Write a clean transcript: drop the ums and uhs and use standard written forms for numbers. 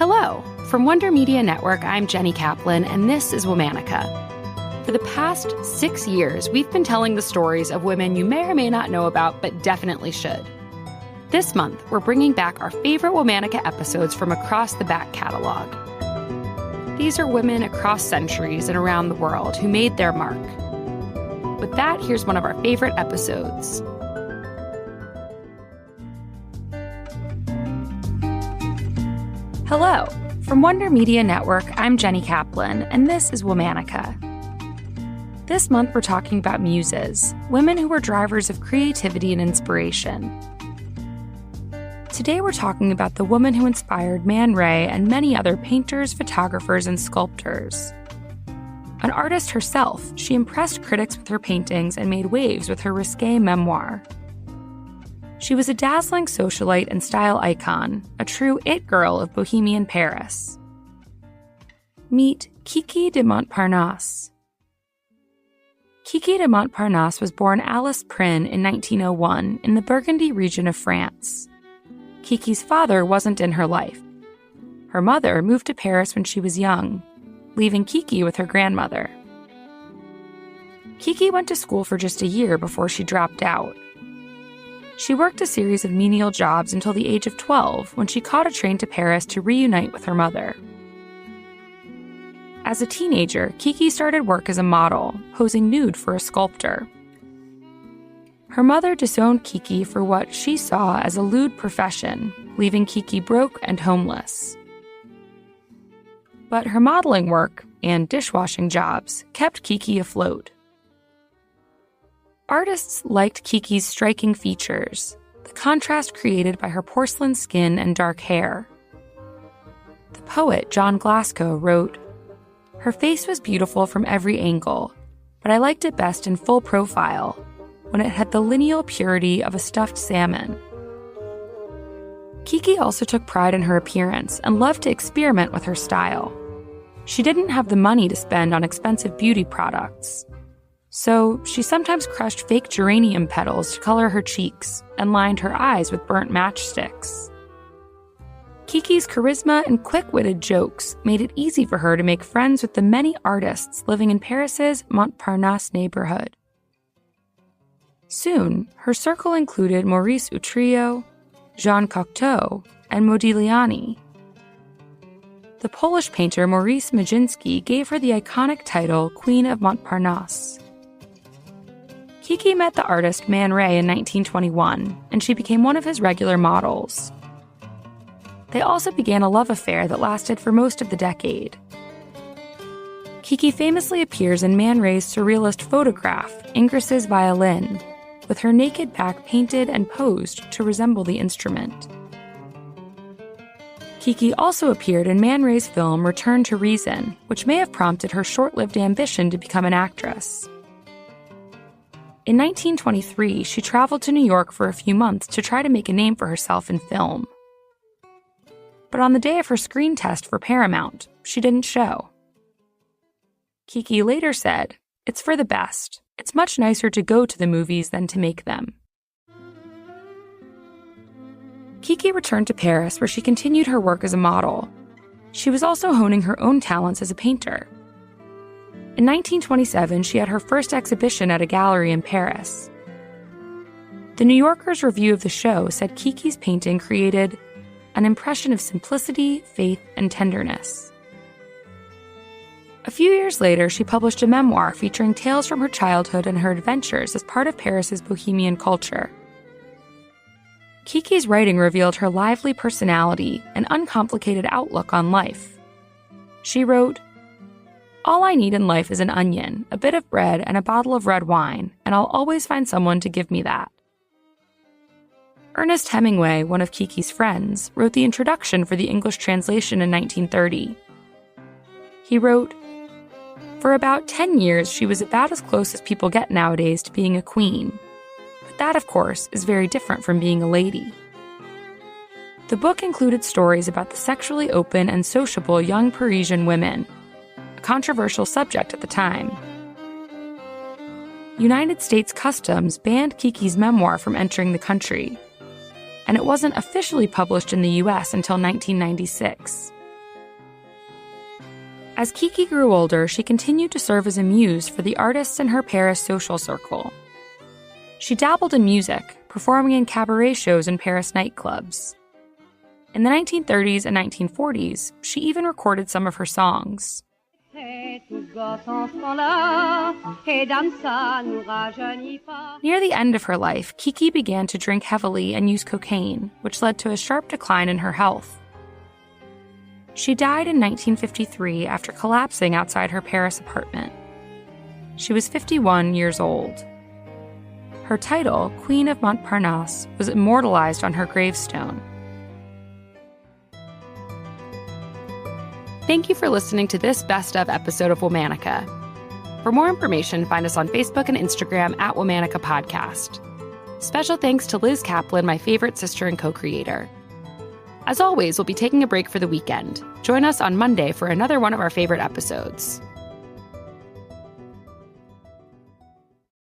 Hello. From Wonder Media Network, I'm Jenny Kaplan, and this is Womanica. For the past 6 years, we've been telling the stories of women you may or may not know about, but definitely should. This month, we're bringing back our favorite Womanica episodes from across the back catalog. These are women across centuries and around the world who made their mark. With that, here's one of our favorite episodes. Hello. From Wonder Media Network, I'm Jenny Kaplan, and this is Womanica. This month, we're talking about muses, women who were drivers of creativity and inspiration. Today, we're talking about the woman who inspired Man Ray and many other painters, photographers, and sculptors. An artist herself, she impressed critics with her paintings and made waves with her risqué memoir. She was a dazzling socialite and style icon, a true it girl of Bohemian Paris. Meet Kiki de Montparnasse. Kiki de Montparnasse was born Alice Prin in 1901 in the Burgundy region of France. Kiki's father wasn't in her life. Her mother moved to Paris when she was young, leaving Kiki with her grandmother. Kiki went to school for just a year before she dropped out. She worked a series of menial jobs until the age of 12 when she caught a train to Paris to reunite with her mother. As a teenager, Kiki started work as a model, posing nude for a sculptor. Her mother disowned Kiki for what she saw as a lewd profession, leaving Kiki broke and homeless. But her modeling work and dishwashing jobs kept Kiki afloat. Artists liked Kiki's striking features, the contrast created by her porcelain skin and dark hair. The poet John Glasgow wrote, "Her face was beautiful from every angle, but I liked it best in full profile, when it had the lineal purity of a stuffed salmon." Kiki also took pride in her appearance and loved to experiment with her style. She didn't have the money to spend on expensive beauty products, so she sometimes crushed fake geranium petals to color her cheeks and lined her eyes with burnt matchsticks. Kiki's charisma and quick-witted jokes made it easy for her to make friends with the many artists living in Paris's Montparnasse neighborhood. Soon, her circle included Maurice Utrillo, Jean Cocteau, and Modigliani. The Polish painter Maurice Magiński gave her the iconic title Queen of Montparnasse. Kiki met the artist Man Ray in 1921, and she became one of his regular models. They also began a love affair that lasted for most of the decade. Kiki famously appears in Man Ray's surrealist photograph, Ingres's Violin, with her naked back painted and posed to resemble the instrument. Kiki also appeared in Man Ray's film Return to Reason, which may have prompted her short-lived ambition to become an actress. In 1923, she traveled to New York for a few months to try to make a name for herself in film. But on the day of her screen test for Paramount, she didn't show. Kiki later said, "It's for the best. It's much nicer to go to the movies than to make them." Kiki returned to Paris, where she continued her work as a model. She was also honing her own talents as a painter. In 1927, she had her first exhibition at a gallery in Paris. The New Yorker's review of the show said Kiki's painting created an impression of simplicity, faith, and tenderness. A few years later, she published a memoir featuring tales from her childhood and her adventures as part of Paris's bohemian culture. Kiki's writing revealed her lively personality and uncomplicated outlook on life. She wrote, "All I need in life is an onion, a bit of bread, and a bottle of red wine, and I'll always find someone to give me that." Ernest Hemingway, one of Kiki's friends, wrote the introduction for the English translation in 1930. He wrote, "For about 10 years, she was about as close as people get nowadays to being a queen. But that, of course, is very different from being a lady." The book included stories about the sexually open and sociable young Parisian women, a controversial subject at the time. United States Customs banned Kiki's memoir from entering the country, and it wasn't officially published in the U.S. until 1996. As Kiki grew older, she continued to serve as a muse for the artists in her Paris social circle. She dabbled in music, performing in cabaret shows and Paris nightclubs. In the 1930s and 1940s, she even recorded some of her songs. Near the end of her life, Kiki began to drink heavily and use cocaine, which led to a sharp decline in her health. She died in 1953 after collapsing outside her Paris apartment. She was 51 years old. Her title, Queen of Montparnasse, was immortalized on her gravestone. Thank you for listening to this Best Of episode of Womanica. For more information, find us on Facebook and Instagram at Womanica Podcast. Special thanks to Liz Kaplan, my favorite sister and co-creator. As always, we'll be taking a break for the weekend. Join us on Monday for another one of our favorite episodes.